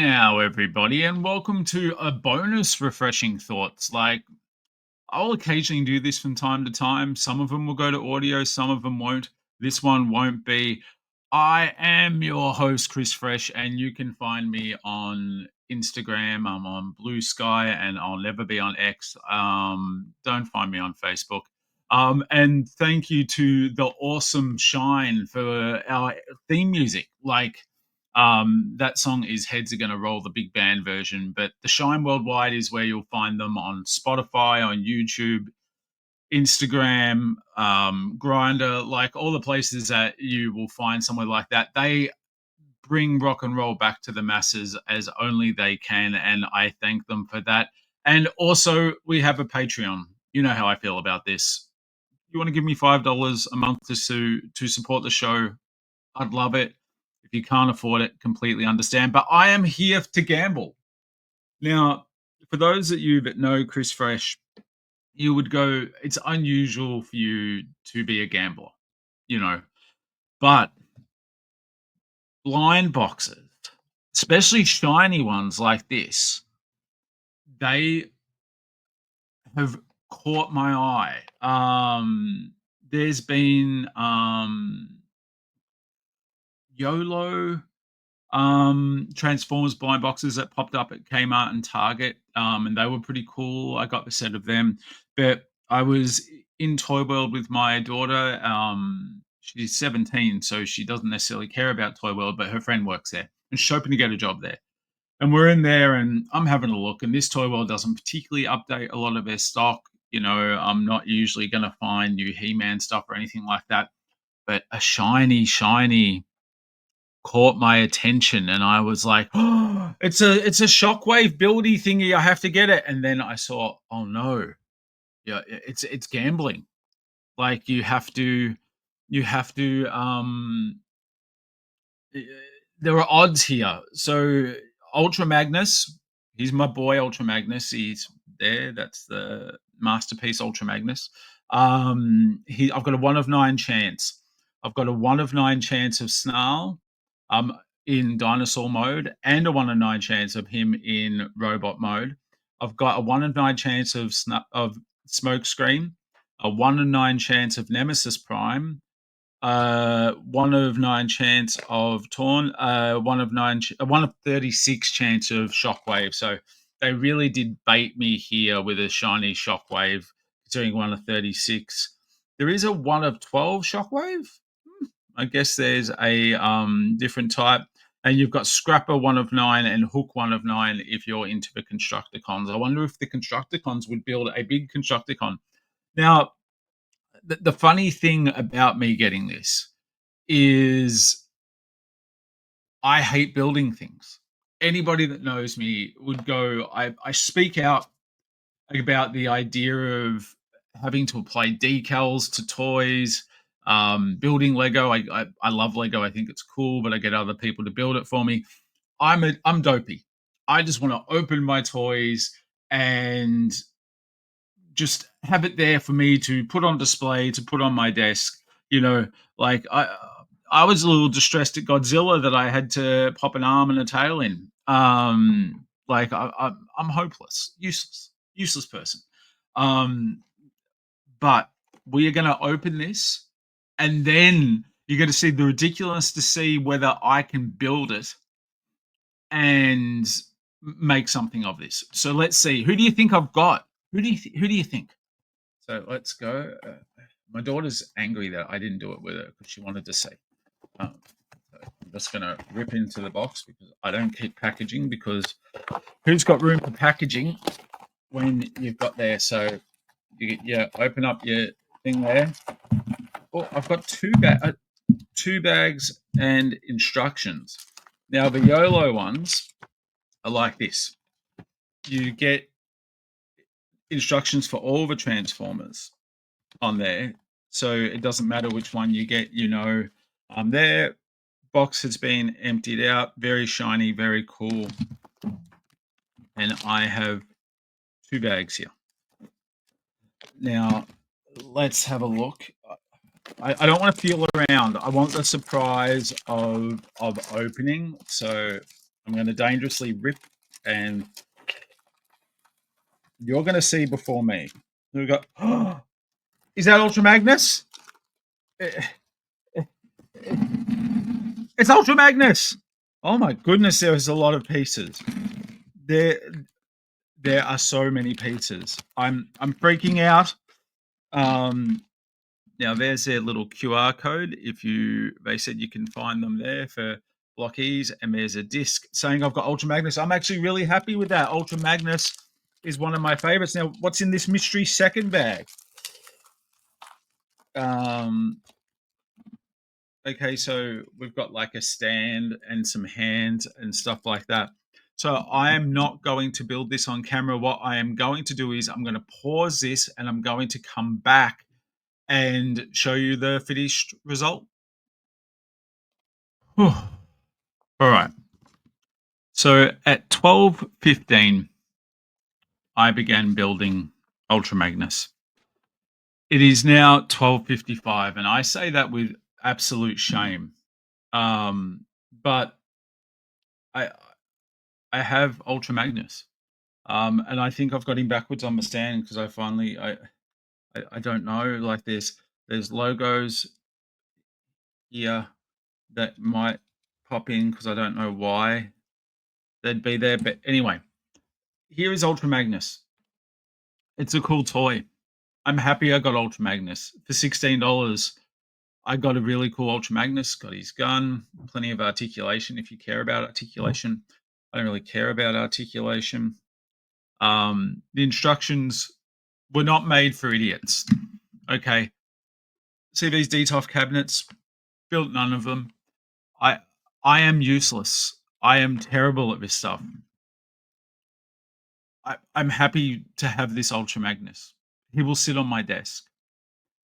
now, everybody, and welcome to a bonus refreshing thoughts. Like, I'll occasionally do this from time to time. Some of them will go to audio, some of them won't. This one won't be. I am your host, Chris Fresh, and you can find me on Instagram. I'm on Blue Sky, and I'll never be on X. Don't find me on Facebook. And thank you to the awesome Shine for our theme music. That song is Heads Are Gonna Roll, the big band version, but the Shine Worldwide is where you'll find them on Spotify, on YouTube, Instagram, Grinder, like all the places that you will find somewhere like that. They bring rock and roll back to the masses as only they can, and I thank them for that. And also, we have a Patreon. You know how I feel about this. You want to give me $5 a month to support the show? I'd love it. If you can't afford it, completely understand. But I am here to gamble. Now, for those of you that know Chris Fresh, you would go, it's unusual for you to be a gambler, but blind boxes, especially shiny ones like this, they have caught my eye. There's been YOLO Transformers blind boxes that popped up at Kmart and Target, and they were pretty cool. I got the set of them, but I was in Toy World with my daughter. She's 17, so she doesn't necessarily care about Toy World, but her friend works there, and she's hoping to get a job there. And we're in there, and I'm having a look, and this Toy World doesn't particularly update a lot of their stock. I'm not usually going to find new He-Man stuff or anything like that, but a shiny caught my attention, and I was like, oh, it's a shockwave buildy thingy, I have to get it. And then I saw, oh no, yeah, it's gambling. Like you have to there are odds here. So Ultra Magnus, he's my boy. Ultra Magnus, he's there. That's the masterpiece Ultra Magnus. I've got a 1 of 9 chance. I've got a 1 of 9 chance of Snarl in dinosaur mode, and a 1 of 9 chance of him in robot mode. I've got a 1 of 9 chance of Smokescreen, a 1 of 9 chance of Nemesis Prime, 1 of 9 chance of Torn, 1 of 36 chance of Shockwave. So they really did bait me here with a shiny Shockwave, considering 1 of 36. There is a 1 of 12 Shockwave. I guess there's a different type. And you've got Scrapper 1 of 9 and Hook 1 of 9 if you're into the Constructicons. I wonder if the Constructicons would build a big Constructicon. Now, the funny thing about me getting this is I hate building things. Anybody that knows me would go, I speak out about the idea of having to apply decals to toys, building Lego. I love Lego. I think it's cool, but I get other people to build it for me. I'm dopey. I just want to open my toys and just have it there for me to put on display, to put on my desk. Like I was a little distressed at Godzilla that I had to pop an arm and a tail in. Like I'm hopeless, useless person. But we are going to open this, and then you're going to see the ridiculousness to see whether I can build it and make something of this. So let's see. Who do you think I've got? Who do you think? So let's go. My daughter's angry that I didn't do it with her because she wanted to see. So I'm just going to rip into the box because I don't keep packaging, because who's got room for packaging when you've got there? So you open up your thing there. Oh, I've got two bags and instructions. Now the YOLO ones are like this. You get instructions for all the Transformers on there, so it doesn't matter which one you get. Their box has been emptied out, very shiny, very cool, and I have 2 bags here. Now let's have a look. I don't want to feel around. I want the surprise of opening, so I'm going to dangerously rip, and you're going to see before me. We got. Is that Ultra Magnus? It's Ultra Magnus. Oh my goodness, there is a lot of pieces. There there are so many pieces. I'm freaking out. Now there's their little QR code. They said you can find them there for BLOKEES, and there's a disc saying I've got Ultra Magnus. I'm actually really happy with that. Ultra Magnus is one of my favorites. Now, what's in this mystery second bag? Okay, so we've got like a stand and some hands and stuff like that. So I am not going to build this on camera. What I am going to do is I'm going to pause this and I'm going to come back and show you the finished result. All right. So at 12:15, I began building Ultra Magnus. It is now 12:55, and I say that with absolute shame. But I I have Ultra Magnus. And I think I've got him backwards on the stand because I don't know, like there's logos here that might pop in because I don't know why they'd be there. But anyway, here is Ultra Magnus. It's a cool toy. I'm happy I got Ultra Magnus. For $16, I got a really cool Ultra Magnus, got his gun, plenty of articulation if you care about articulation. I don't really care about articulation. The instructions were not made for idiots. Okay. See these DTOF cabinets? Built none of them. I am useless. I am terrible at this stuff. I'm happy to have this Ultra Magnus. He will sit on my desk.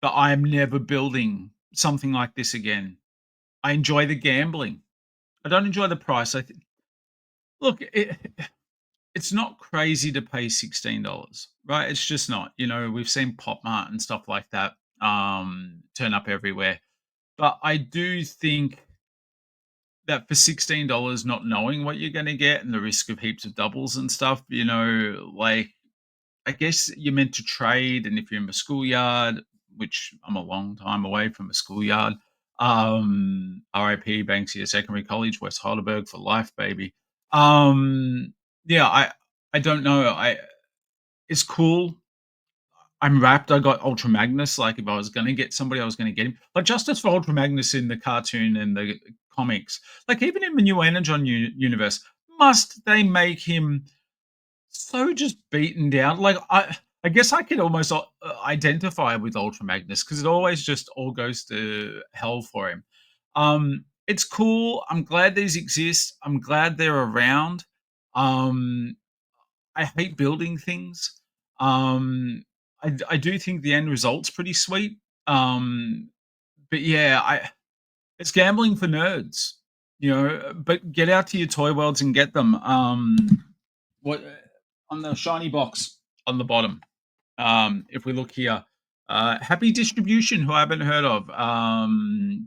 But I am never building something like this again. I enjoy the gambling. I don't enjoy the price. Look, it's not crazy to pay $16, right? It's just not. You know, we've seen Pop Mart and stuff like that turn up everywhere. But I do think that for $16, not knowing what you're going to get and the risk of heaps of doubles and stuff, you know, like I guess you're meant to trade. And if you're in the schoolyard, which I'm a long time away from a schoolyard, RIP Banksia Secondary College, West Heidelberg for life, baby. Yeah, I don't know. It's cool. I'm wrapped. I got Ultra Magnus. Like if I was going to get somebody, I was going to get him. Like justice for Ultra Magnus in the cartoon and the comics. Like even in the new Energon universe, must they make him so just beaten down? Like I guess I could almost identify with Ultra Magnus because it always just all goes to hell for him. It's cool. I'm glad these exist. I'm glad they're around. I hate building things. I do think the end result's pretty sweet. But yeah, it's gambling for nerds, you know. But get out to your toy worlds and get them. What on the shiny box on the bottom? If we look here, Happy Distribution, who I haven't heard of.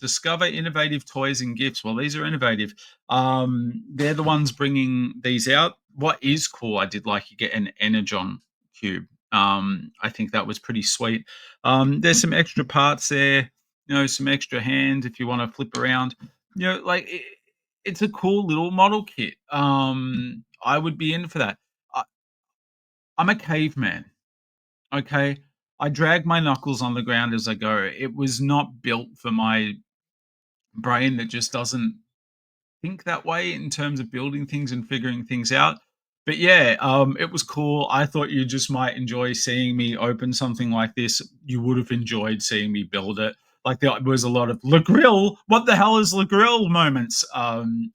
Discover innovative toys and gifts. Well, these are innovative. They're the ones bringing these out. What is cool, I did like you get an Energon cube. I think that was pretty sweet. There's some extra parts there, you know, some extra hands if you want to flip around. You know, like it's a cool little model kit. I would be in for that. I'm a caveman. Okay. I drag my knuckles on the ground as I go. It was not built for my brain that just doesn't think that way in terms of building things and figuring things out. But yeah, it was cool. I thought you just might enjoy seeing me open something like this. You would have enjoyed seeing me build it. Like there was a lot of Le Grill. What the hell is Le Grill moments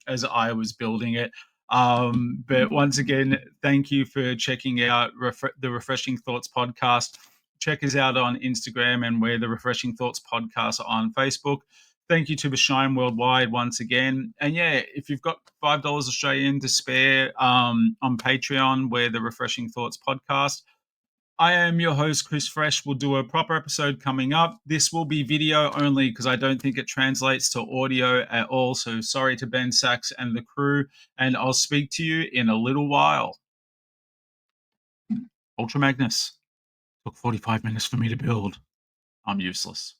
as I was building it. But once again, thank you for checking out the Refreshing Thoughts podcast. Check us out on Instagram, and we're the Refreshing Thoughts podcast on Facebook. Thank you to the Shine Worldwide once again. And yeah, if you've got $5 Australian to spare on Patreon, we're the Refreshing Thoughts podcast. I am your host, Chris Fresh. We'll do a proper episode coming up. This will be video only because I don't think it translates to audio at all. So sorry to Ben Sachs and the crew, and I'll speak to you in a little while. Ultra Magnus took 45 minutes for me to build. I'm useless.